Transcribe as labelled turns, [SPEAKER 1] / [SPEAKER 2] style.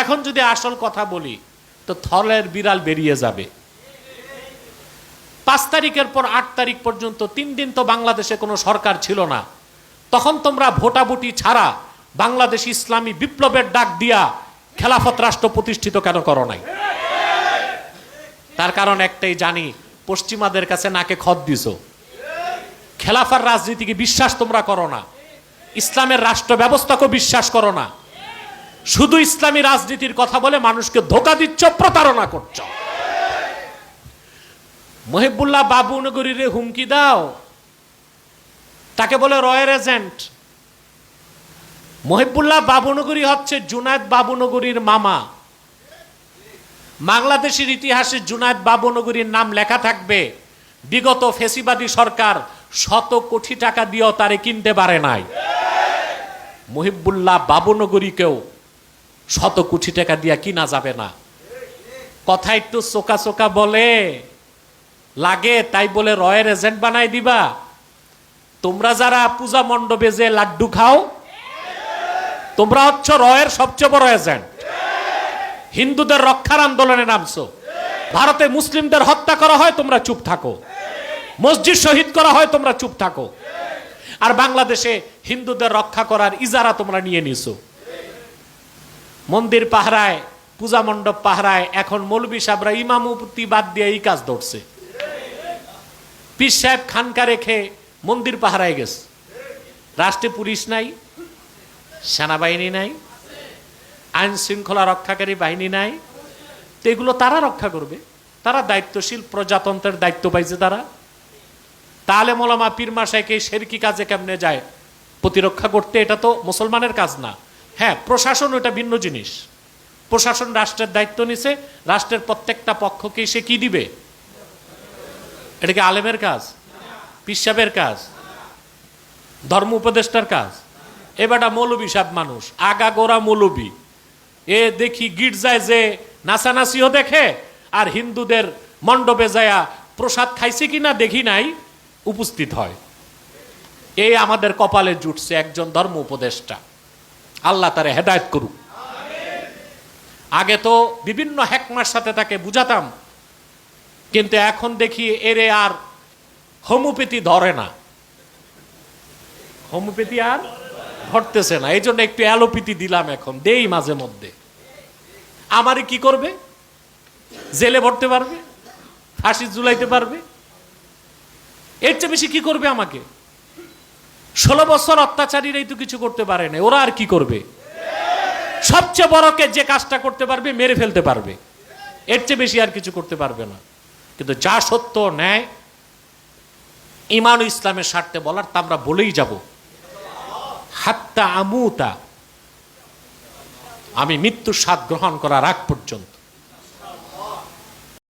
[SPEAKER 1] এখন যদি আসল কথা বলি তো থলের বিড়াল বেরিয়ে যাবে। 5 তারিখের পর 8 তারিখ পর্যন্ত 3 দিন তো বাংলাদেশে কোনো সরকার ছিল না। তখন তোমরা ভোটাভুটি ছাড়া বাংলাদেশ ইসলামী বিপ্লবের ডাক দিয়া খেলাফত রাষ্ট্র প্রতিষ্ঠিত কেন করো নাই? তার কারণ একটাই, জানি পশ্চিমাদের কাছে নাকে খত দিছো। খেলাফার রাজনীতিকে বিশ্বাস তোমরা করো না, ইসলামের রাষ্ট্র ব্যবস্থাকে বিশ্বাস করো না, শুধু ইসলামী রাজনীতির কথা বলে মানুষকে ধোঁকা দিচ্ছ, প্রতারণা করছ। মহিবুল্লাহ বাবুনগরীরে হুমকি দাও, তাকে বলে রয়ের এজেন্ট। মহিবুল্লাহ বাবুনগরী হচ্ছে জুনায়েদ বাবুনগরীর মামা। বাংলাদেশের ইতিহাসে জুনায়েদ বাবুনগরীর নাম লেখা থাকবে। বিগত ফেসিবাদী সরকার 100 কোটি টাকা দিয়েও তারে কিনতে পারে নাই। মহিবুল্লাহ বাবুনগরীকেও 100 কোটি টাকা দিয়া কিনা যাবে না। কথা একটু চোকা চোকা বলে লাগে, তাই বলে রয়ের এজেন্ট বানাই দিবা? তোমরা যারা পূজা মণ্ডপে যে লাড্ডু খাও, তোমরা হচ্ছ রয়ের সবচেয়ে বড় এজেন্ট। হিন্দুদের রক্ষার আন্দোলনে নামছো। ভারতে মুসলিমদের হত্যা করা হয়, তোমরা চুপ থাকো। মসজিদ শহীদ করা হয়, তোমরা চুপ থাকো। আর বাংলাদেশে হিন্দুদের রক্ষা করার ইজারা তোমরা নিয়ে নিছো। মন্দির পাহারায়, পূজা মণ্ডপ পাহারায় এখন মৌলবী সাহেবরা ইমামতি বাদ দিয়ে এই কাজ ধরছে। পীর সাহেব খানকা রেখে মন্দির পাহারায় গেছে। রাষ্ট্রে পুলিশ নাই, সেনাবাহিনী নাই, আইন শৃঙ্খলা রক্ষাকারী বাহিনী নাই, তো এগুলো তারা রক্ষা করবে। তারা দায়িত্বশীল, প্রজাতন্ত্রের দায়িত্ব পাইছে তারা। তাহলে মোলামা পীর মাশাইকে শেরকি কাজে কেমনে যায় প্রতিরক্ষা করতে? এটা তো মুসলমানের কাজ না। হ্যাঁ, প্রশাসন ওটা ভিন্ন জিনিস। প্রশাসন রাষ্ট্রের দায়িত্ব নিছে, রাষ্ট্রের প্রত্যেকটা পক্ষকে সে কি দিবে? এটা কি আলেমের কাজ, পীর সাহেবের কাজ, ধর্ম উপদেষ্টার কাজ? এবারটা মৌলবী সাহেব মানুষ, আগাগোড়া মৌলবী। এ দেখি গির্জায় যে নাচানাচিও দেখে, আর হিন্দুদের মণ্ডপে যায়া প্রসাদ খাইছে কিনা দেখি নাই, উপস্থিত হয়। এই আমাদের কপালে জুটছে একজন ধর্ম উপদেষ্টা। আল্লাহ তারে হেদায়েত করুক। আগে তো বিভিন্ন হেকমার সাথে তাকে বুঝাতাম, কিন্তু এখন দেখি এরে আর হোমিওপ্যাথি ধরে না। হোমিওপ্যাথি আর ধরতেছে না, এই জন্য একটু অ্যালোপ্যাথি দিলাম। এখন দেই মাঝে মধ্যে। আমারে কি করবে? জেলে ভরতে পারবে, ফাঁসি ঝুলাইতে পারবে, এর চেয়ে বেশি কি করবে আমাকে? 16 বছর অত্যাচারীরাই তো কিছু করতে পারে না, ওরা আর কি করবে? সবচেয়ে বড়কে যে কাজটা করতে পারবে, মেরে ফেলতে পারবে, এর চেয়ে বেশি আর কিছু করতে পারবে না। কিন্তু যা সত্য, ন্যায়, ঈমান ও ইসলামের স্বার্থে বলার, তা আমরা বলেই যাব। হাত্তা আমুতা, আমি মৃত্যুর স্বাদ গ্রহণ করার আগ পর্যন্ত।